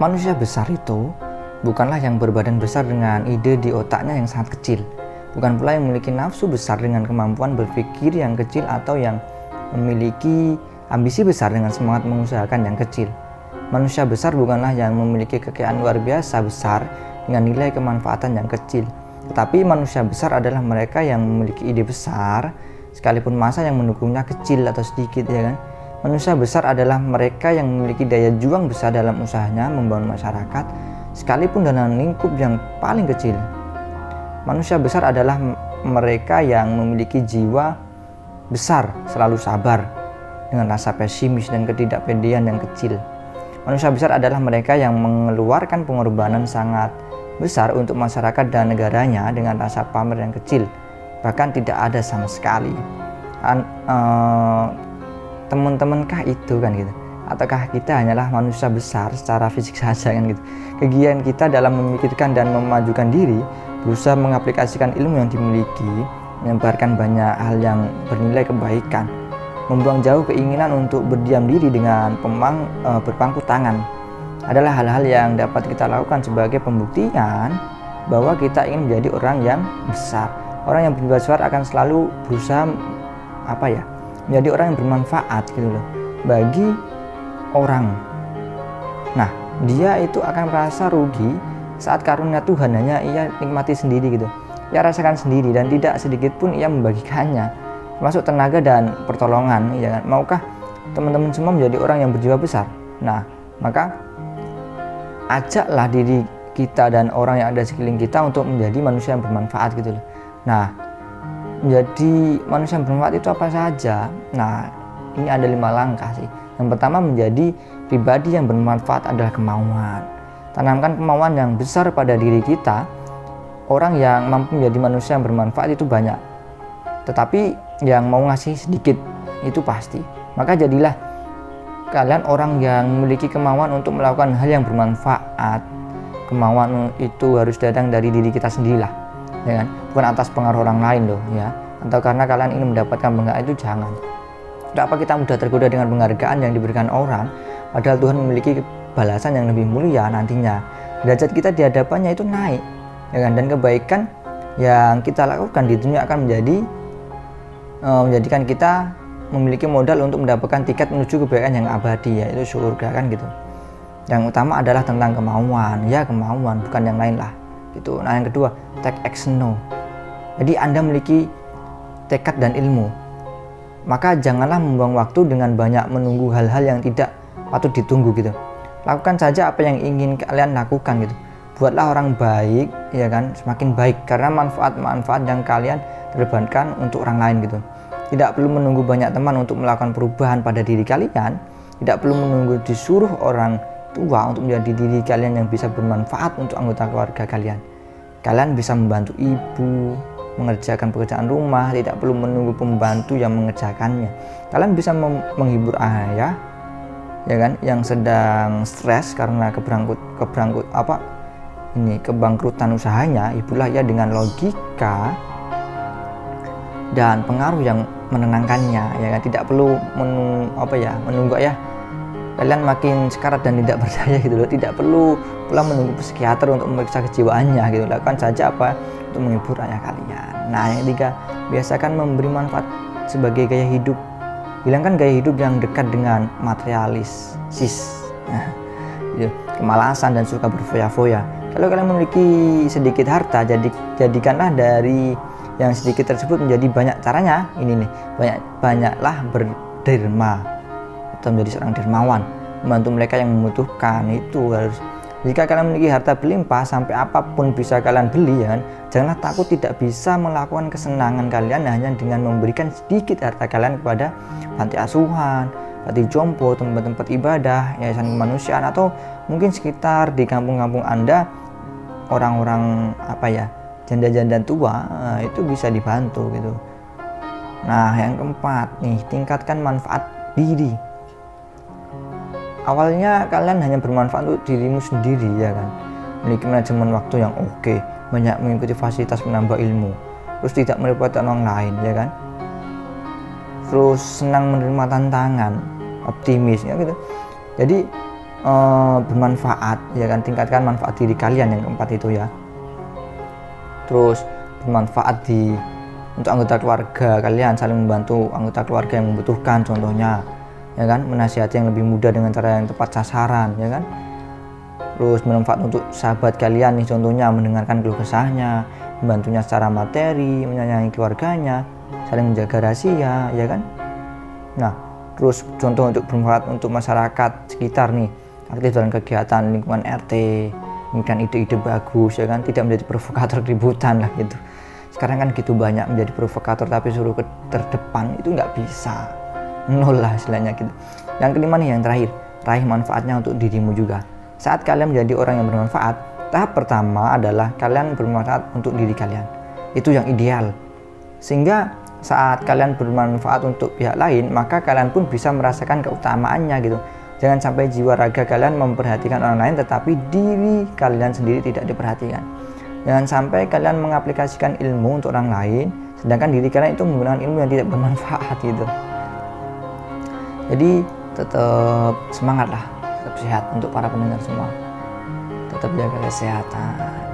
Manusia besar itu bukanlah yang berbadan besar dengan ide di otaknya yang sangat kecil, bukan pula yang memiliki nafsu besar dengan kemampuan berpikir yang kecil atau yang memiliki ambisi besar dengan semangat mengusahakan yang kecil. Manusia besar bukanlah yang memiliki kekayaan luar biasa besar dengan nilai kemanfaatan yang kecil, tetapi manusia besar adalah mereka yang memiliki ide besar sekalipun masa yang mendukungnya kecil atau sedikit, ya kan. Manusia besar adalah mereka yang memiliki daya juang besar dalam usahanya membangun masyarakat sekalipun dalam lingkup yang paling kecil. Manusia besar adalah mereka yang memiliki jiwa besar, selalu sabar dengan rasa pesimis dan ketidakpedean yang kecil. Manusia besar adalah mereka yang mengeluarkan pengorbanan sangat besar untuk masyarakat dan negaranya dengan rasa pamer yang kecil, bahkan tidak ada sama sekali. Teman-temankah itu kan gitu? Ataukah kita hanyalah manusia besar secara fisik saja kan gitu? Kegiatan kita dalam memikirkan dan memajukan diri, berusaha mengaplikasikan ilmu yang dimiliki, menyebarkan banyak hal yang bernilai kebaikan, membuang jauh keinginan untuk berdiam diri dengan berpangku tangan, adalah hal-hal yang dapat kita lakukan sebagai pembuktian bahwa kita ingin menjadi orang yang besar. Orang yang besar akan selalu berusaha menjadi orang yang bermanfaat gitu loh bagi orang. Nah, dia itu akan merasa rugi saat karunia Tuhan hanya ia nikmati sendiri gitu. Ia rasakan sendiri dan tidak sedikit pun ia membagikannya, termasuk tenaga dan pertolongan, ya kan? Maukah teman-teman semua menjadi orang yang berjiwa besar? Nah, maka ajaklah diri kita dan orang yang ada di sekeliling kita untuk menjadi manusia yang bermanfaat gitu loh. Nah, menjadi manusia yang bermanfaat itu apa saja? Nah, ini ada 5 langkah sih. Yang pertama, menjadi pribadi yang bermanfaat adalah kemauan. Tanamkan kemauan yang besar pada diri kita. Orang yang mampu menjadi manusia yang bermanfaat itu banyak, tetapi yang mau ngasih sedikit itu pasti. Maka jadilah kalian orang yang memiliki kemauan untuk melakukan hal yang bermanfaat. Kemauan itu harus datang dari diri kita sendirilah, ya kan? Bukan atas pengaruh orang lain loh, ya. Atau karena kalian ingin mendapatkan penghargaan, itu jangan. Tidak apa kita mudah tergoda dengan penghargaan yang diberikan orang, padahal Tuhan memiliki balasan yang lebih mulia nantinya. Derajat kita di hadapannya itu naik, ya kan? Dan kebaikan yang kita lakukan di dunia akan menjadikan kita memiliki modal untuk mendapatkan tiket menuju kebaikan yang abadi, yaitu surga kan gitu. Yang utama adalah tentang kemauan, ya kemauan, bukan yang lain lah gitu. Nah, yang kedua, take action now. Jadi Anda memiliki tekad dan ilmu, maka janganlah membuang waktu dengan banyak menunggu hal-hal yang tidak patut ditunggu gitu. Lakukan saja apa yang ingin kalian lakukan gitu. Buatlah orang baik, ya kan, semakin baik karena manfaat-manfaat yang kalian terlibatkan untuk orang lain gitu. Tidak perlu menunggu banyak teman untuk melakukan perubahan pada diri kalian. Tidak perlu menunggu disuruh orang tua untuk menjadi diri kalian yang bisa bermanfaat untuk anggota keluarga kalian. Kalian bisa membantu ibu mengerjakan pekerjaan rumah, tidak perlu menunggu pembantu yang mengerjakannya. Kalian bisa menghibur ayah, ya kan, yang sedang stres karena kebangkrutan usahanya. Ibulah ya dengan logika dan pengaruh yang menenangkannya, ya kan. Tidak perlu menunggu ya kalian makin sekarat dan tidak berdaya gitu loh. Tidak perlu pula menunggu psikiater untuk memeriksa kejiwaannya gitu. Lakukan saja apa untuk menghibur ayah kalian. Nah, yang ketiga, biasakan memberi manfaat sebagai gaya hidup. Hilangkan gaya hidup yang dekat dengan materialistis, kemalasan dan suka berfoya-foya. Kalau kalian memiliki sedikit harta, jadikanlah dari yang sedikit tersebut menjadi banyak. Caranya ini nih, banyaklah berderma atau menjadi seorang dermawan, membantu mereka yang membutuhkan. Itu harus. Jika kalian memiliki harta berlimpah sampai apapun bisa kalian beli, ya kan? Janganlah takut tidak bisa melakukan kesenangan kalian hanya dengan memberikan sedikit harta kalian kepada panti asuhan, panti jompo, tempat-tempat ibadah, yayasan kemanusiaan, atau mungkin sekitar di kampung-kampung Anda orang-orang janda-janda tua, itu bisa dibantu gitu. Nah, yang keempat nih, tingkatkan manfaat diri. Awalnya kalian hanya bermanfaat untuk dirimu sendiri, ya kan, memiliki manajemen waktu yang oke, banyak mengikuti fasilitas menambah ilmu, terus tidak merepotkan orang lain, ya kan, terus senang menerima tantangan, optimis, ya gitu. Jadi bermanfaat, ya kan, tingkatkan manfaat diri kalian, yang keempat itu ya. Terus bermanfaat untuk anggota keluarga kalian, saling membantu anggota keluarga yang membutuhkan, contohnya, ya kan, menasihati yang lebih mudah dengan cara yang tepat sasaran, ya kan. Terus bermanfaat untuk sahabat kalian nih, contohnya mendengarkan keluh kesahnya, membantunya secara materi, menyayangi keluarganya, saling menjaga rahasia, ya kan. Nah, terus contoh untuk bermanfaat untuk masyarakat sekitar nih, aktif dalam kegiatan lingkungan RT, memberikan ide-ide bagus, ya kan, tidak menjadi provokator keributan lah gitu. Sekarang kan gitu banyak menjadi provokator tapi suruh ke terdepan, itu nggak bisa, nol lah istilahnya gitu. Yang kelima nih, yang terakhir, raih manfaatnya untuk dirimu juga. Saat kalian menjadi orang yang bermanfaat, tahap pertama adalah kalian bermanfaat untuk diri kalian. Itu yang ideal. Sehingga saat kalian bermanfaat untuk pihak lain, maka kalian pun bisa merasakan keutamaannya gitu. Jangan sampai jiwa raga kalian memperhatikan orang lain tetapi diri kalian sendiri tidak diperhatikan. Jangan sampai kalian mengaplikasikan ilmu untuk orang lain sedangkan diri kalian itu menggunakan ilmu yang tidak bermanfaat gitu. Jadi tetap semangat lah, tetap sehat untuk para pendengar semua. Tetap jaga kesehatan.